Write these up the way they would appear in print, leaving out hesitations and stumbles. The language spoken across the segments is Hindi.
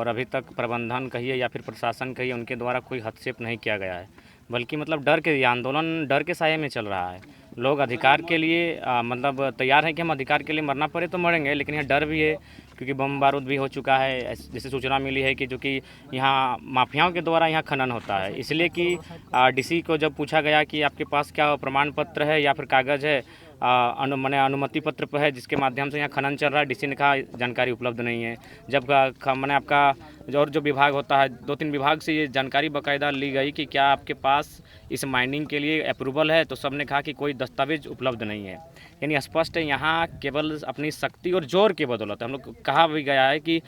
और अभी तक प्रबंधन कहिए या फिर प्रशासन कहिए उनके द्वारा कोई हस्तक्षेप नहीं किया गया है, बल्कि मतलब डर के, ये आंदोलन डर के साए में चल रहा है। लोग अधिकार के लिए मतलब तैयार हैं कि हम अधिकार के लिए मरना पड़े तो मरेंगे, लेकिन यहाँ डर भी है क्योंकि बम बारूद भी हो चुका है। जैसे सूचना मिली है कि जो कि यहाँ माफियाओं के द्वारा यहाँ खनन होता है, इसलिए कि डीसी को जब पूछा गया कि आपके पास क्या प्रमाण पत्र है या फिर कागज़ है, अनुमति पत्र पर है जिसके माध्यम से यहाँ खनन चल रहा है, डीसी ने कहा जानकारी उपलब्ध नहीं है। जब मैंने आपका और जो विभाग होता है 2-3 विभाग से ये जानकारी बाकायदा ली गई कि क्या आपके पास इस माइनिंग के लिए अप्रूवल है, तो सबने कहा कि कोई दस्तावेज उपलब्ध नहीं है। यानी स्पष्ट है यहाँ केवल अपनी शक्ति और जोर की बदौलत, हम लोग कहा भी गया है कि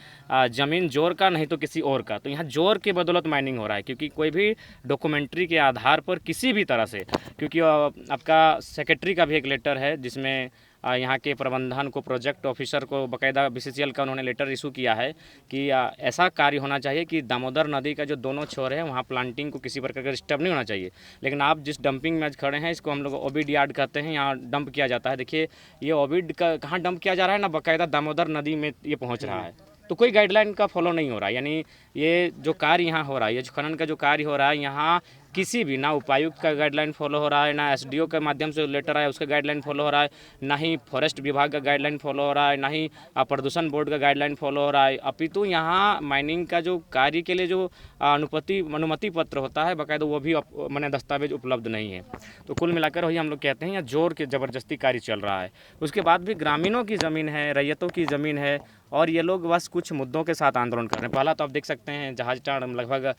ज़मीन जोर का नहीं तो किसी और का, तो यहाँ जोर की बदौलत माइनिंग हो रहा है। क्योंकि कोई भी डॉक्यूमेंट्री के आधार पर किसी भी तरह से, क्योंकि आपका सेक्रेटरी का भी एक लेटर है जिसमें यहाँ के प्रबंधन को, प्रोजेक्ट ऑफिसर को बाकायदा BCCL का उन्होंने लेटर इशू किया है कि ऐसा कार्य होना चाहिए कि दामोदर नदी का जो दोनों छोर है वहाँ प्लांटिंग को किसी प्रकार का डिस्टर्ब नहीं होना चाहिए। लेकिन आप जिस डंपिंग में आज खड़े हैं इसको हम लोग ओबिड यार्ड कहते हैं, यहाँ डंप किया जाता है। देखिए ये ओबिड का कहाँ डंप किया जा रहा है ना, बाकायदा दामोदर नदी में ये पहुँच रहा है। तो कोई गाइडलाइन का फॉलो नहीं हो रहा है। यानी ये जो कार्य यहाँ हो रहा है, ये जो खनन का जो कार्य हो रहा है, यहाँ किसी भी ना उपायुक्त का गाइडलाइन फॉलो हो रहा है, ना SDO के माध्यम से लेटर आया उसका गाइडलाइन फॉलो हो रहा है, ना ही फॉरेस्ट विभाग का गाइडलाइन फॉलो हो रहा है, ना ही प्रदूषण बोर्ड का गाइडलाइन फॉलो हो रहा है। अपितु यहाँ माइनिंग का जो कार्य के लिए जो अनुमति पत्र होता है बाकायदा वो भी मैंने दस्तावेज उपलब्ध नहीं है। तो कुल मिलाकर वही हम लोग कहते हैं यहाँ जोर के ज़बरदस्ती कार्य चल रहा है। उसके बाद भी ग्रामीणों की ज़मीन है, रैयतों की ज़मीन है, और ये लोग बस कुछ मुद्दों के साथ आंदोलन कर रहे हैं। पहला तो आप देख सकते हैं जहाजटाड़ लगभग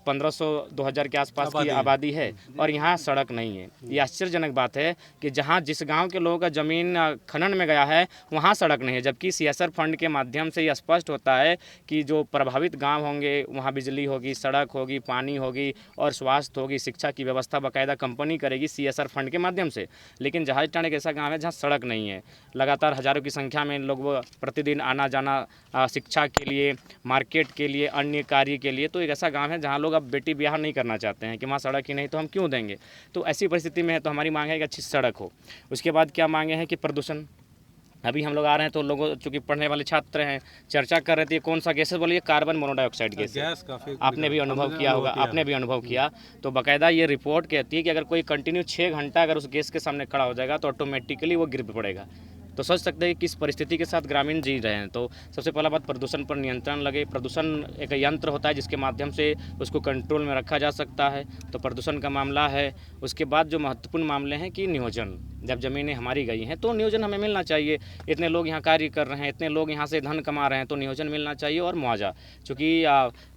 1500-2000 के आसपास की आबादी है और यहाँ सड़क नहीं है। ये आश्चर्यजनक बात है कि जहाँ जिस गांव के लोगों का ज़मीन खनन में गया है वहाँ सड़क नहीं है, जबकि CSR फंड के माध्यम से ये स्पष्ट होता है कि जो प्रभावित गाँव होंगे वहाँ बिजली होगी, सड़क होगी, पानी होगी और स्वास्थ्य होगी, शिक्षा की व्यवस्था बाकायदा कंपनी करेगी CSR फंड के माध्यम से। लेकिन जहाजटाड़ एक ऐसा गाँव है जहाँ सड़क नहीं है। लगातार हज़ारों की संख्या में लोग प्रतिदिन आना जाना शिक्षा के लिए, मार्केट के लिए, अन्य कार्य के लिए, तो एक ऐसा गांव है जहां लोग अब बेटी ब्याह नहीं करना चाहते हैं कि वहाँ सड़क ही नहीं तो हम क्यों देंगे। तो ऐसी परिस्थिति में है, तो हमारी मांग है कि अच्छी सड़क हो। उसके बाद क्या मांगे हैं कि प्रदूषण, अभी हम लोग आ रहे हैं तो लोगों चूँकि पढ़ने वाले छात्र हैं, चर्चा कर रहे थे कौन सा गैस है, बोलिए कार्बन मोनोडाइऑक्साइड गैस। आपने भी अनुभव किया होगा, आपने भी अनुभव किया। तो बाकायदा ये रिपोर्ट कहती है कि अगर कोई कंटिन्यू 6 घंटा अगर उस गैस के सामने खड़ा हो जाएगा तो ऑटोमेटिकली वो गिर पड़ेगा। तो सोच सकते हैं किस परिस्थिति के साथ ग्रामीण जी रहे हैं। तो सबसे पहला बात प्रदूषण पर नियंत्रण लगे। प्रदूषण एक यंत्र होता है जिसके माध्यम से उसको कंट्रोल में रखा जा सकता है, तो प्रदूषण का मामला है। उसके बाद जो महत्वपूर्ण मामले हैं कि नियोजन, जब ज़मीनें हमारी गई हैं तो नियोजन हमें मिलना चाहिए। इतने लोग यहाँ कार्य कर रहे हैं, इतने लोग यहाँ से धन कमा रहे हैं, तो नियोजन मिलना चाहिए और मुआवजा। चूँकि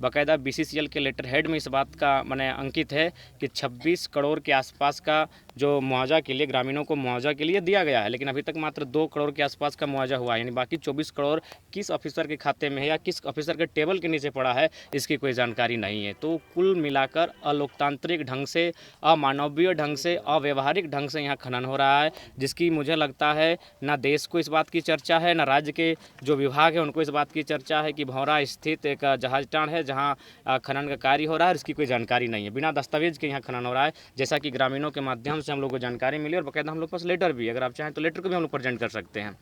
बाकायदा BCCL के लेटर हेड में इस बात का मैंने अंकित है कि 26 करोड़ के आसपास का जो मुआवजा के लिए, ग्रामीणों को मुआवजा के लिए दिया गया है, लेकिन अभी तक मात्र 2 करोड़ के आसपास का मुआवजा हुआ है। यानी बाकी 24 करोड़ किस ऑफिसर के खाते में है या किस ऑफिसर के टेबल के नीचे पड़ा है, इसकी कोई जानकारी नहीं है। तो कुल मिलाकर अलोकतांत्रिक ढंग से, अमानवीय ढंग से, अव्यवहारिक ढंग से यहाँ खनन हो रहा है, जिसकी मुझे लगता है ना देश को इस बात की चर्चा है, ना राज्य के जो विभाग है उनको इस बात की चर्चा है कि भौरा स्थित एक जहाजटाड़ है जहाँ खनन का कार्य हो रहा है, इसकी कोई जानकारी नहीं है। बिना दस्तावेज के यहाँ खनन हो रहा है, जैसा कि ग्रामीणों के माध्यम से हम लोग को जानकारी मिली और बाकायदा हम लोग पास लेटर भी, अगर आप चाहें तो लेटर को भी हम लोग प्रेजेंट कर सकते हैं।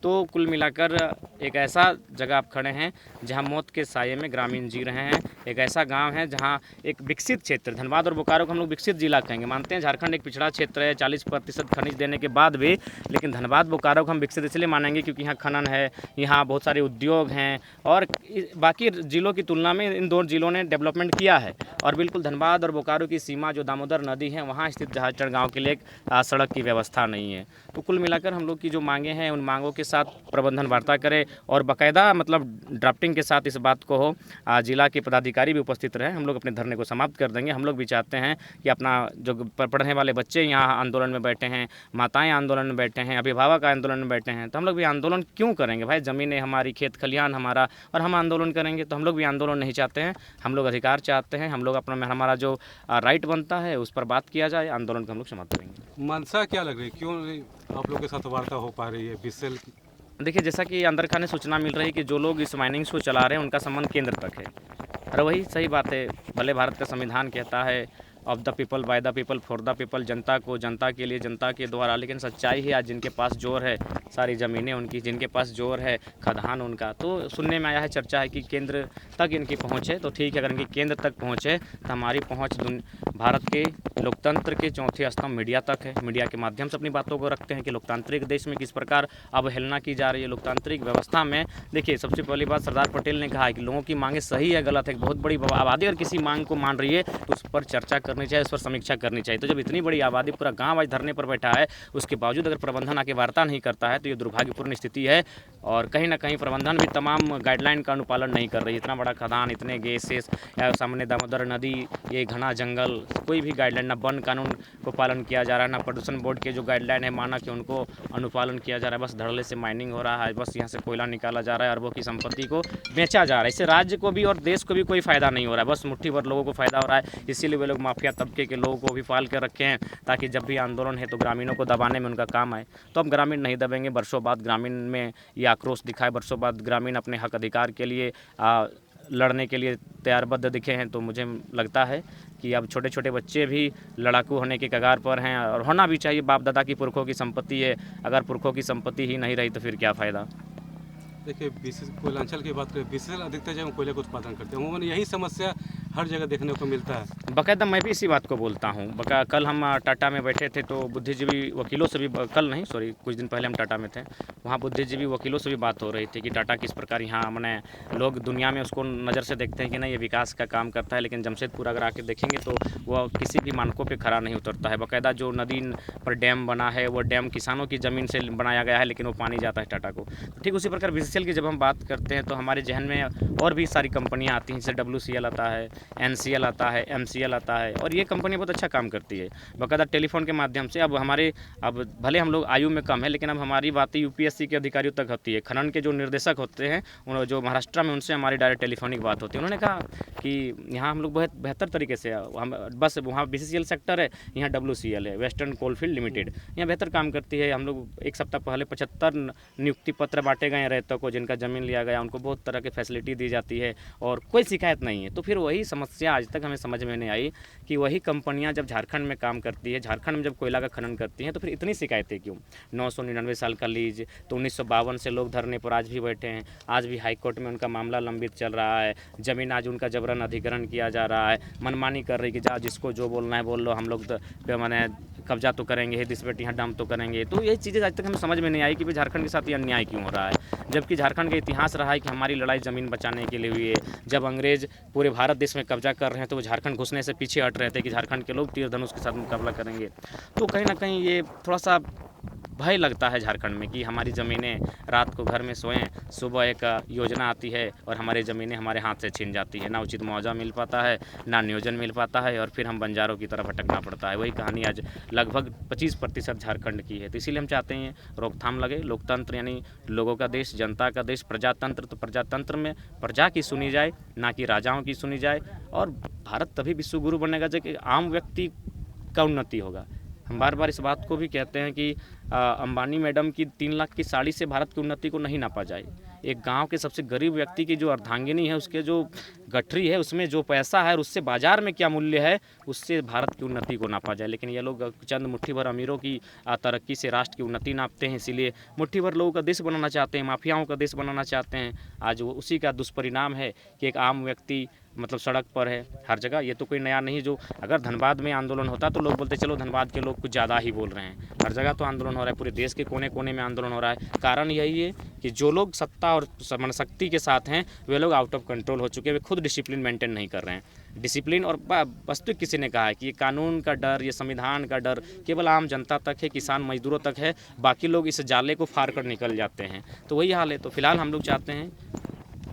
तो कुल मिलाकर एक ऐसा जगह आप खड़े हैं जहां मौत के साये में ग्रामीण जी रहे हैं। एक ऐसा गांव है जहां एक विकसित क्षेत्र, धनबाद और बोकारो को हम लोग विकसित जिला कहेंगे। मानते हैं झारखंड एक पिछड़ा क्षेत्र है 40% खनिज देने के बाद भी, लेकिन धनबाद बोकारो को हम विकसित इसलिए मानेंगे क्योंकि यहाँ खनन है, यहाँ बहुत सारे उद्योग हैं और बाकी जिलों की तुलना में इन 2 जिलों ने डेवलपमेंट किया है। और बिल्कुल धनबाद और बोकारो की सीमा जो दामोदर नदी है वहाँ स्थित जहाजटाड़ गाँव के लिए एक सड़क की व्यवस्था नहीं है। तो कुल मिलाकर हम लोग की जो मांगे हैं उन मांगों के साथ प्रबंधन वार्ता करे और बाकायदा मतलब ड्राफ्टिंग के साथ इस बात को हो, जिला के पदाधिकारी भी उपस्थित रहे। हम लोग अपने धरने को समाप्त कर देंगे। हम लोग भी चाहते हैं कि अपना जो पढ़ने वाले बच्चे यहाँ आंदोलन में बैठे हैं, माताएं आंदोलन में बैठे हैं, अभिभावक आंदोलन में बैठे हैं, तो हम लोग भी आंदोलन क्यों करेंगे भाई? ज़मीनें हमारी, खेत खलिहान हमारा, और हम आंदोलन करेंगे? तो हम लोग भी आंदोलन नहीं चाहते हैं, हम लोग अधिकार चाहते हैं। हम लोग अपना हमारा जो राइट बनता है उस पर बात किया जाए, आंदोलन को हम लोग समाप्त करेंगे। मनसा क्या लग रही है, क्यों आप लोग के साथ वार्ता हो पा रही है BCCL? देखिए, जैसा कि अंदर खाने सूचना मिल रही है कि जो लोग इस माइनिंग्स को चला रहे हैं उनका संबंध केंद्र तक है, और वही सही बात है। भले भारत का संविधान कहता है of the people, by the people, for the people, जनता को, जनता के लिए, जनता के द्वारा। लेकिन सच्चाई है आज जिनके पास जोर है, सारी ज़मीनें उनकी, जिनके पास जोर है, खदान उनका। तो सुनने में आया है, चर्चा है कि केंद्र तक इनकी पहुँच है। तो ठीक है, अगर इनकी केंद्र तक पहुँच है तो हमारी पहुँच भारत के लोकतंत्र के चौथे स्तंभ मीडिया तक है। मीडिया के माध्यम से अपनी बातों को रखते हैं कि लोकतांत्रिक देश में किस प्रकार अवहेलना की जा रही है। लोकतांत्रिक व्यवस्था में देखिए, सबसे पहली बात सरदार पटेल ने कहा है कि लोगों की मांगें सही है गलत है। बहुत बड़ी आबादी अगर किसी मांग को मान रही है तो उस पर चर्चा करनी चाहिए, उस पर समीक्षा करनी चाहिए। तो जब इतनी बड़ी आबादी, पूरा गाँव आज धरने पर बैठा है, उसके बावजूद अगर प्रबंधन आके वार्ता नहीं करता है तो ये दुर्भाग्यपूर्ण स्थिति है। और कहीं ना कहीं प्रबंधन भी तमाम गाइडलाइन का अनुपालन नहीं कर रही। इतना बड़ा खदान, इतने गैसेस, या सामने दामोदर नदी, ये घना जंगल, कोई भी गाइडलाइन, ना वन कानून को पालन किया जा रहा है, ना प्रदूषण बोर्ड के जो गाइडलाइन है मानक है उनको अनुपालन किया जा रहा है। बस धड़ल्ले से माइनिंग हो रहा है, बस यहाँ से कोयला निकाला जा रहा है, अरबों की संपत्ति को बेचा जा रहा है। इससे राज्य को भी और देश को भी कोई फ़ायदा नहीं हो रहा है, बस मुट्ठी भर लोगों को फ़ायदा हो रहा है। इसीलिए वे लोग माफिया तबके के लोगों को भी पाल कर रखे हैं ताकि जब भी आंदोलन है तो ग्रामीणों को दबाने में उनका काम आए। तो अब ग्रामीण नहीं दबेंगे। वर्षों बाद ग्रामीण में ये आक्रोश दिखाए, वर्षों बाद ग्रामीण अपने हक अधिकार के लिए लड़ने के लिए तैयारबद्ध दिखे हैं। तो मुझे लगता है कि अब छोटे छोटे बच्चे भी लड़ाकू होने के कगार पर हैं, और होना भी चाहिए। बाप दादा की पुरखों की संपत्ति है, अगर पुरखों की संपत्ति ही नहीं रही तो फिर क्या फ़ायदा। देखिए, कोयलांचल की बात करें, बीसीसीएल अधिकतर जगह कोयले का उत्पादन करते हैं। अमूमन यही समस्या हर जगह देखने को मिलता है। बाकायदा मैं भी इसी बात को बोलता हूँ। कल हम टाटा में बैठे थे तो बुद्धिजीवी वकीलों से भी, कल नहीं सॉरी कुछ दिन पहले हम टाटा में थे, वहाँ बुद्धिजीवी वकीलों से भी बात हो रही थी कि टाटा किस प्रकार यहाँ मैंने लोग दुनिया में उसको नज़र से देखते हैं कि नहीं ये विकास का काम करता है, लेकिन जमशेदपुर अगर आके देखेंगे तो वह किसी भी मानकों पर खरा नहीं उतरता है। बाकायदा जो नदी पर डैम बना है वो डैम किसानों की ज़मीन से बनाया गया है, लेकिन वो पानी जाता है टाटा को। ठीक उसी प्रकार बीसीसीएल की जब हम बात करते हैं तो हमारे जहन में और भी सारी कंपनियाँ आती हैं, जैसे WCL आता है, NCL आता है, MCL आता है, और ये कंपनी बहुत अच्छा काम करती है। बाकायदा टेलीफोन के माध्यम से अब भले हम लोग आयु में कम है, लेकिन अब हमारी बातें UPSC के अधिकारियों तक होती है। खनन के जो निर्देशक होते हैं जो महाराष्ट्र में, उनसे हमारी डायरेक्ट टेलीफोनिक बात होती है। उन्होंने कहा कि यहाँ हम लोग बहुत बेहतर तरीके से, हम बस वहाँ BCCL सेक्टर है, यहाँ WCL है, वेस्टर्न कोलफील्ड लिमिटेड, यहाँ बेहतर काम करती है। हम लोग एक सप्ताह पहले 75 नियुक्ति पत्र बांटे गए रैयतों को, जिनका ज़मीन लिया गया, उनको बहुत तरह की फैसिलिटी दी जाती है और कोई शिकायत नहीं है। तो फिर वही समस्या आज तक हमें समझ में नहीं आई कि वही कंपनियां जब झारखंड में काम करती है, झारखंड में जब कोयला का खनन करती हैं, तो फिर इतनी शिकायतें क्यों। 999 साल का लीज, तो 1952 से लोग धरने पर आज भी बैठे हैं, आज भी हाई कोर्ट में उनका मामला लंबित चल रहा है। ज़मीन आज उनका जबरन अधिग्रहण किया जा रहा है, मनमानी कर रही कि जा जिसको जो बोलना है बोल लो, हम लोग तो मैंने कब्जा तो करेंगे, दिस बेट यहाँ डंप तो करेंगे। तो ये चीज़ें आज तक हमें समझ में नहीं आई कि भाई झारखंड के साथ ये अन्याय क्यों हो रहा है, जबकि झारखंड का इतिहास रहा है कि हमारी लड़ाई ज़मीन बचाने के लिए हुई है। जब अंग्रेज़ पूरे भारत देश में कब्जा कर रहे हैं तो वो झारखंड घुसने से पीछे हट रहे थे कि झारखंड के लोग तीर धनुष के साथ मुकाबला करेंगे। तो कहीं ना कहीं ये थोड़ा सा भय लगता है झारखंड में कि हमारी ज़मीनें, रात को घर में सोएं, सुबह एक योजना आती है और हमारी ज़मीनें हमारे हाथ से छीन जाती है, ना उचित मुआवजा मिल पाता है, ना नियोजन मिल पाता है, और फिर हम बंजारों की तरफ भटकना पड़ता है। वही कहानी आज लगभग 25% झारखंड की है। तो इसीलिए हम चाहते हैं रोकथाम लगे। लोकतंत्र यानी लोगों का देश, जनता का देश, प्रजातंत्र, तो प्रजातंत्र में प्रजा की सुनी जाए, ना कि राजाओं की सुनी जाए। और भारत तभी विश्व गुरु बनेगा जब आम व्यक्ति का उन्नति होगा। हम बार बार इस बात को भी कहते हैं कि अंबानी मैडम की 3 लाख की साड़ी से भारत की उन्नति को नहीं नापा जाए। एक गांव के सबसे गरीब व्यक्ति की जो अर्धांगिनी है, उसके जो गठरी है, उसमें जो पैसा है और उससे बाजार में क्या मूल्य है, उससे भारत की उन्नति को नापा जाए। लेकिन ये लोग चंद मुट्ठी भर अमीरों की तरक्की से राष्ट्र की उन्नति नापते हैं। इसीलिए मुट्ठी भर लोगों का देश बनाना चाहते हैं, माफियाओं का देश बनाना चाहते हैं। आज वो उसी का दुष्परिणाम है कि एक आम व्यक्ति मतलब सड़क पर है हर जगह। ये तो कोई नया नहीं। जो अगर धनबाद में आंदोलन होता तो लोग बोलते चलो धनबाद के लोग कुछ ज़्यादा ही बोल रहे हैं। हर जगह तो आंदोलन हो रहा है, पूरे देश के कोने कोने में आंदोलन हो रहा है। कारण यही है कि जो लोग सत्ता और शक्ति के साथ हैं वे लोग आउट ऑफ कंट्रोल हो चुके हैं, वे खुद डिसिप्लिन मेंटेन नहीं कर रहे हैं। डिसिप्लिन और वस्तु किसी ने कहा है कि ये कानून का डर, ये संविधान का डर केवल आम जनता तक है, किसान मजदूरों तक है, बाकी लोग इस जाले को फाड़ कर निकल जाते हैं। तो वही हाल है। तो फिलहाल हम लोग चाहते हैं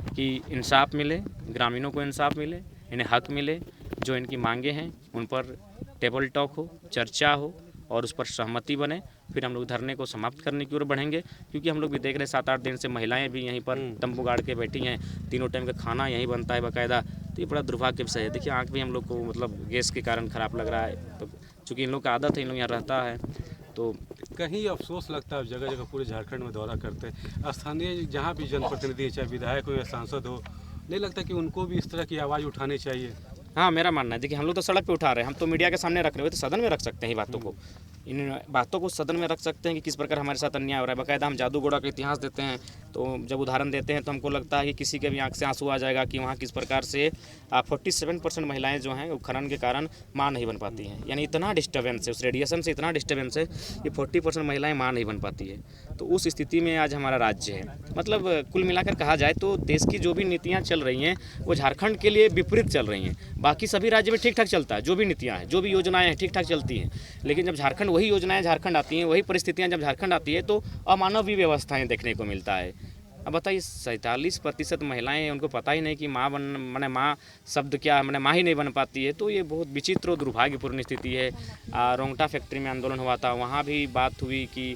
कि इंसाफ मिले, ग्रामीणों को इंसाफ मिले, इन्हें हक मिले, जो इनकी मांगे हैं उन पर टेबल टॉक हो, चर्चा हो और उस पर सहमति बने। फिर हम लोग धरने को समाप्त करने की ओर बढ़ेंगे, क्योंकि हम लोग भी देख रहे हैं 7-8 दिन से महिलाएं भी यहीं पर तंबू गाड़ के बैठी हैं, तीनों टाइम का खाना यहीं बनता है बाकायदा। तो ये बड़ा दुर्भाग्य विषय है। देखिए आँख भी हम लोग को मतलब गैस के कारण ख़राब लग रहा है, तो चूँकि इन लोग का आदत है, इन लोग यहाँ रहता है। तो कहीं अफसोस लगता है, जगह जगह पूरे झारखंड में दौरा करते हैं, स्थानीय जहाँ भी जनप्रतिनिधि, चाहे विधायक हो या सांसद हो, नहीं लगता कि उनको भी इस तरह की आवाज़ उठानी चाहिए? हाँ, मेरा मानना है, देखिए हम लोग तो सड़क पे उठा रहे हैं, हम तो मीडिया के सामने रख रहे हो, तो सदन में रख सकते हैं ये बातों को, इन बातों को सदन में रख सकते हैं कि किस प्रकार हमारे साथ अन्याय हो रहा है। बाकायदा हम जादूगोड़ा का इतिहास देते हैं, तो जब उदाहरण देते हैं तो हमको लगता है कि किसी के भी आंख से आंसू आ जाएगा कि वहाँ किस प्रकार से 47% महिलाएं जो हैं वो खनन के कारण माँ नहीं बन पाती हैं। यानी इतना डिस्टर्बेंस है, उस रेडिएशन से इतना डिस्टर्बेंस है कि 40% महिलाएं माँ नहीं बन पाती है। तो उस स्थिति में आज हमारा राज्य है। मतलब कुल मिलाकर कहा जाए तो देश की जो भी नीतियाँ चल रही हैं वो झारखंड के लिए विपरीत चल रही हैं। बाकी सभी राज्य में ठीक ठाक चलता है, जो भी नीतियाँ हैं, जो भी योजनाएं हैं ठीक ठाक चलती हैं, लेकिन जब झारखंड वही योजनाएं झारखंड आती हैं, वही परिस्थितियां जब झारखंड आती है तो अमानवीय व्यवस्थाएं देखने को मिलता है। अब बताइए 47% महिलाएं, उनको पता ही नहीं कि माँ बन मैंने माँ शब्द क्या है, मैंने माँ ही नहीं बन पाती है। तो ये बहुत विचित्र और दुर्भाग्यपूर्ण स्थिति है। रोंगटा फैक्ट्री में आंदोलन हुआ था, वहाँ भी बात हुई कि